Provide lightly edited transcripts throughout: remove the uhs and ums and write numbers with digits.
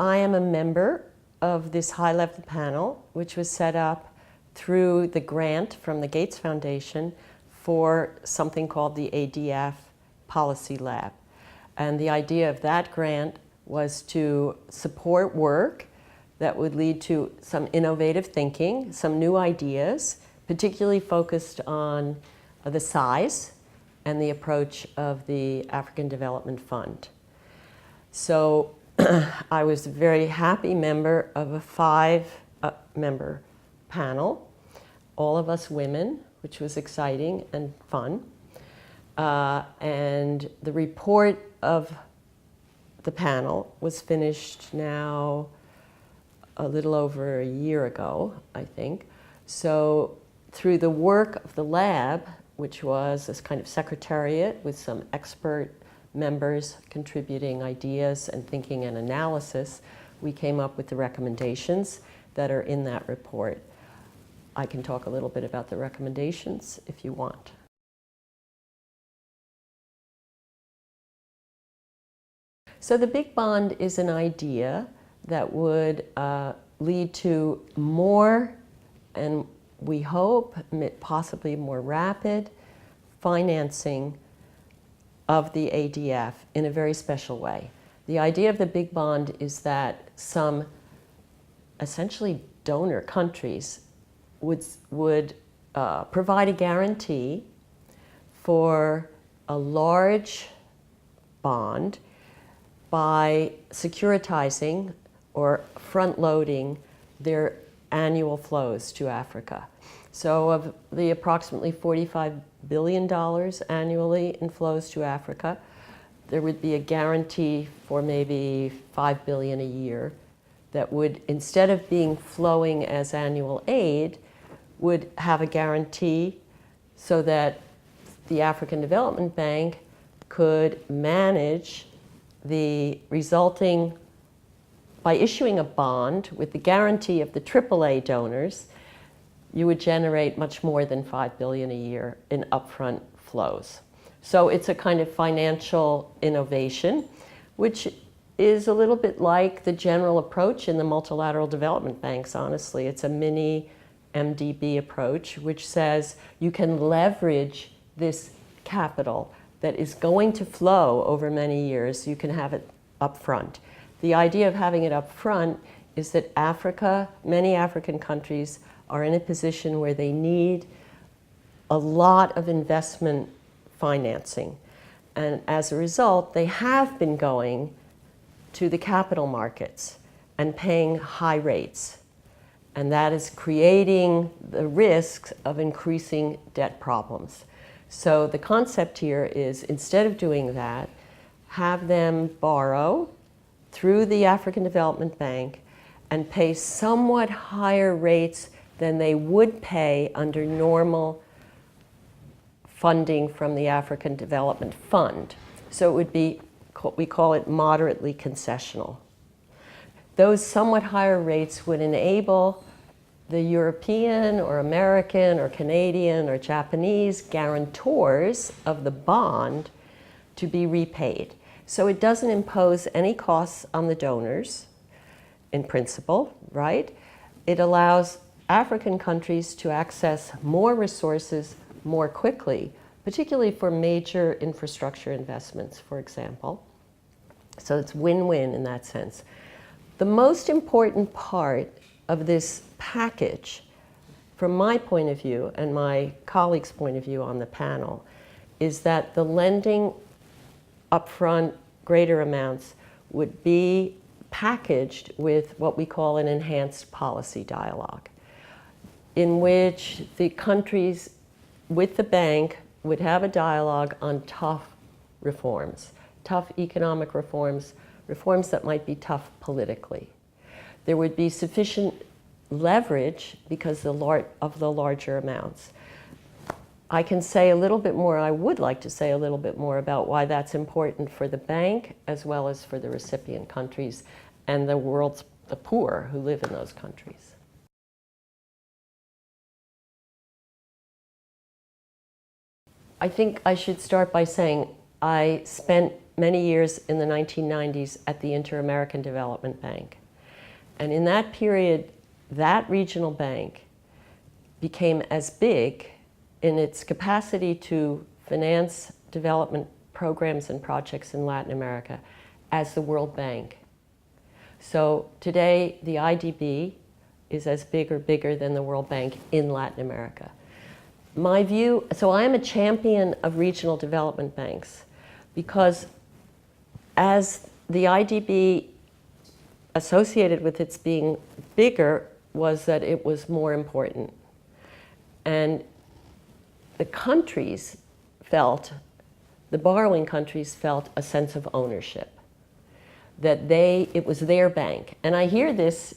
I am a member of this high-level panel, which was set up through the grant from the Gates Foundation for something called the ADF Policy Lab. And the idea of that grant was to support work that would lead to some innovative thinking, some new ideas, particularly focused on the size and the approach of the African Development Fund. So I was a very happy member of a 5-member panel, all of us women, which was exciting and fun. And the report of the panel was finished now a little over a year ago, I think. So through the work of the lab, which was this kind of secretariat with some expert members contributing ideas and thinking and analysis, we came up with the recommendations that are in that report. I can talk a little bit about the recommendations if you want. So the big bond is an idea that would lead to more, and we hope possibly more rapid, financing of the ADF in a very special way. The idea of the big bond is that some essentially donor countries would provide a guarantee for a large bond by securitizing or front-loading their annual flows to Africa. So of the approximately $45 billion annually in flows to Africa, there would be a guarantee for maybe $5 billion a year that would, instead of being flowing as annual aid, would have a guarantee so that the African Development Bank could manage the resulting, by issuing a bond with the guarantee of the AAA donors, you would generate much more than $5 billion a year in upfront flows. So it's a kind of financial innovation, which is a little bit like the general approach in the multilateral development banks, honestly. It's a mini MDB approach, which says you can leverage this capital that is going to flow over many years. You can have it up front. The idea of having it up front is that Africa, many African countries, are in a position where they need a lot of investment financing. And as a result, they have been going to the capital markets and paying high rates. And that is creating the risk of increasing debt problems. So the concept here is, instead of doing that, have them borrow through the African Development Bank and pay somewhat higher rates than they would pay under normal funding from the African Development Fund. So it would be, we call it moderately concessional. Those somewhat higher rates would enable the European or American or Canadian or Japanese guarantors of the bond to be repaid. So it doesn't impose any costs on the donors, in principle, right? It allows African countries to access more resources more quickly, particularly for major infrastructure investments, for example. So it's win-win in that sense. The most important part of this package, from my point of view and my colleagues' point of view on the panel, is that the lending upfront greater amounts would be packaged with what we call an enhanced policy dialogue, in which the countries with the bank would have a dialogue on tough reforms, tough economic reforms, reforms that might be tough politically. There would be sufficient leverage because of the larger amounts. I can say a little bit more, I would like to say a little bit more about why that's important for the bank as well as for the recipient countries and the poor who live in those countries. I think I should start by saying I spent many years in the 1990s at the Inter-American Development Bank. And in that period, that regional bank became as big in its capacity to finance development programs and projects in Latin America as the World Bank. So today, the IDB is as big or bigger than the World Bank in Latin America. My view, so I am a champion of regional development banks because as the IDB associated with its being bigger was that it was more important. And the countries felt, the borrowing countries felt a sense of ownership, that it was their bank. And I hear this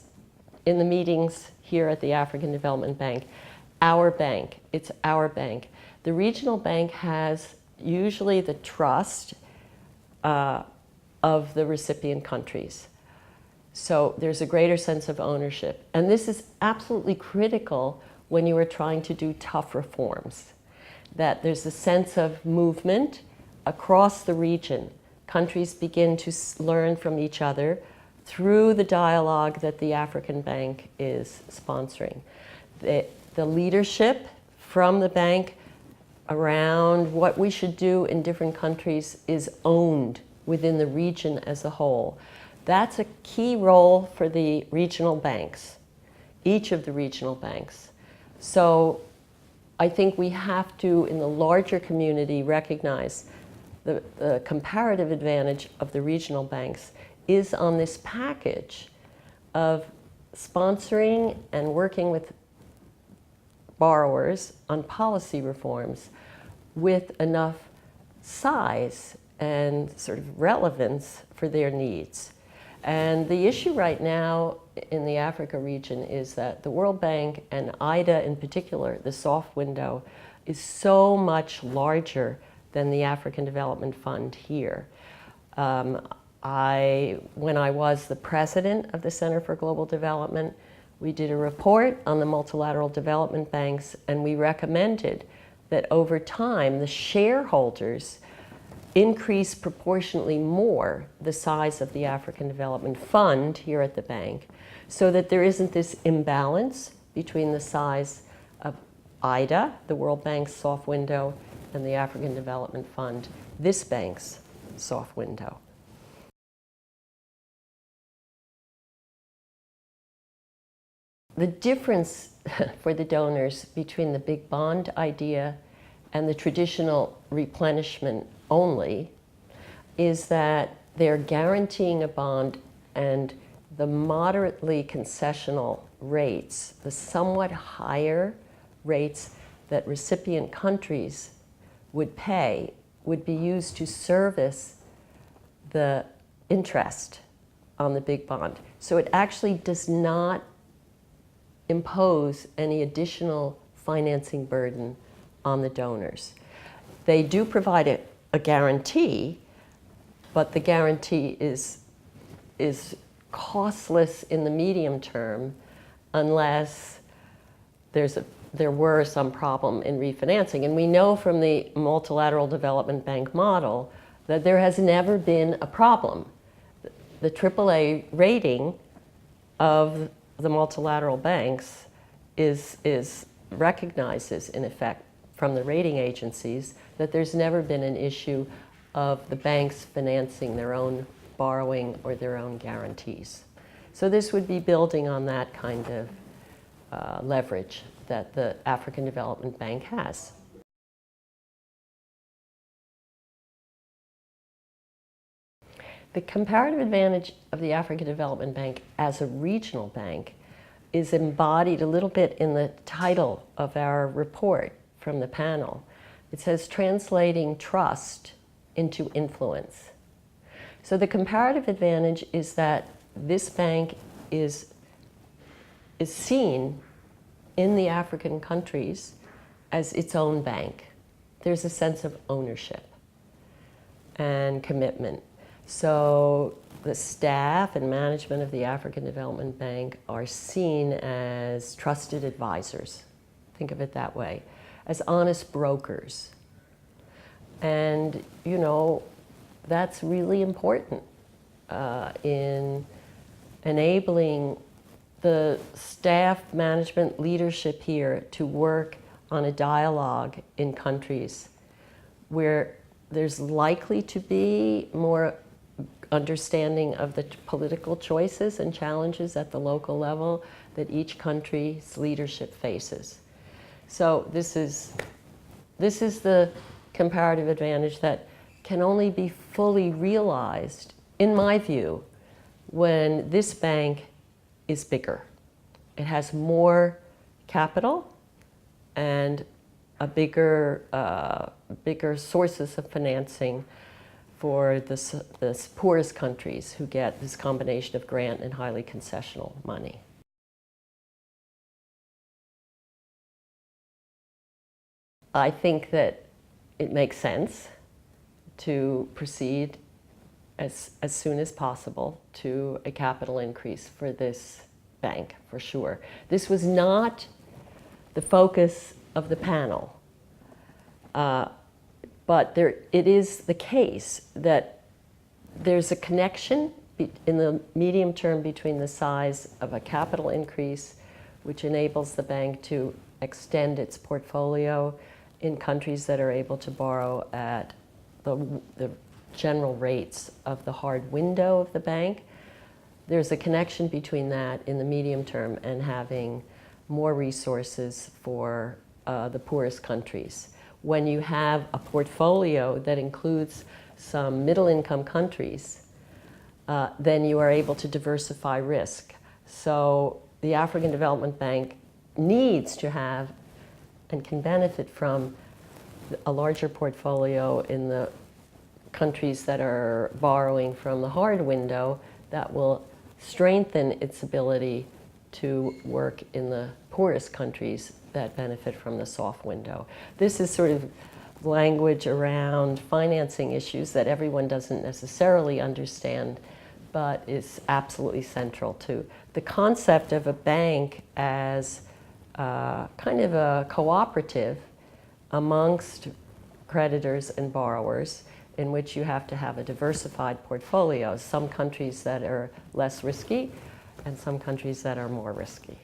in the meetings here at the African Development Bank, our bank, it's our bank. The regional bank has usually the trust of the recipient countries. So there's a greater sense of ownership. And this is absolutely critical when you are trying to do tough reforms, that there's a sense of movement across the region. Countries begin to learn from each other through the dialogue that the African Bank is sponsoring. The leadership from the bank around what we should do in different countries is owned within the region as a whole. That's a key role for the regional banks, each of the regional banks. So I think we have to, in the larger community, recognize the comparative advantage of the regional banks is on this package of sponsoring and working with borrowers on policy reforms with enough size and sort of relevance for their needs. And the issue right now in the Africa region is that the World Bank and IDA in particular, the soft window, is so much larger than the African Development Fund here. When I was the president of the Center for Global Development, we did a report on the multilateral development banks, and we recommended that over time the shareholders increase proportionately more the size of the African Development Fund here at the bank, so that there isn't this imbalance between the size of IDA, the World Bank's soft window, and the African Development Fund, this bank's soft window. The difference for the donors between the big bond idea and the traditional replenishment only is that they're guaranteeing a bond, and the moderately concessional rates, the somewhat higher rates that recipient countries would pay, would be used to service the interest on the big bond. So it actually does not impose any additional financing burden on the donors. They do provide a guarantee, but the guarantee is costless in the medium term unless there were some problem in refinancing. And we know from the multilateral development bank model that there has never been a problem. The AAA rating of the multilateral banks recognizes, in effect, from the rating agencies that there's never been an issue of the banks financing their own borrowing or their own guarantees. So this would be building on that kind of leverage that the African Development Bank has. The comparative advantage of the African Development Bank as a regional bank is embodied a little bit in the title of our report from the panel. It says, translating trust into influence. So the comparative advantage is that this bank is seen in the African countries as its own bank. There's a sense of ownership and commitment. So the staff and management of the African Development Bank are seen as trusted advisors. Think of it that way, as honest brokers. And, you know, that's really important in enabling the staff, management, leadership here to work on a dialogue in countries where there's likely to be more understanding of the political choices and challenges at the local level that each country's leadership faces. So this is the comparative advantage that can only be fully realized, in my view, when this bank is bigger. It has more capital and a bigger sources of financing for the poorest countries who get this combination of grant and highly concessional money. I think that it makes sense to proceed as soon as possible to a capital increase for this bank, for sure. This was not the focus of the panel, but it is the case that there's a connection in the medium term between the size of a capital increase, which enables the bank to extend its portfolio in countries that are able to borrow at the general rates of the hard window of the bank. There's a connection between that in the medium term and having more resources for the poorest countries. When you have a portfolio that includes some middle-income countries, then you are able to diversify risk. So the African Development Bank needs to have and can benefit from a larger portfolio in the countries that are borrowing from the hard window that will strengthen its ability to work in the poorest countries that benefit from the soft window. This is sort of language around financing issues that everyone doesn't necessarily understand, but is absolutely central to the concept of a bank as kind of a cooperative amongst creditors and borrowers, in which you have to have a diversified portfolio. Some countries that are less risky and some countries that are more risky.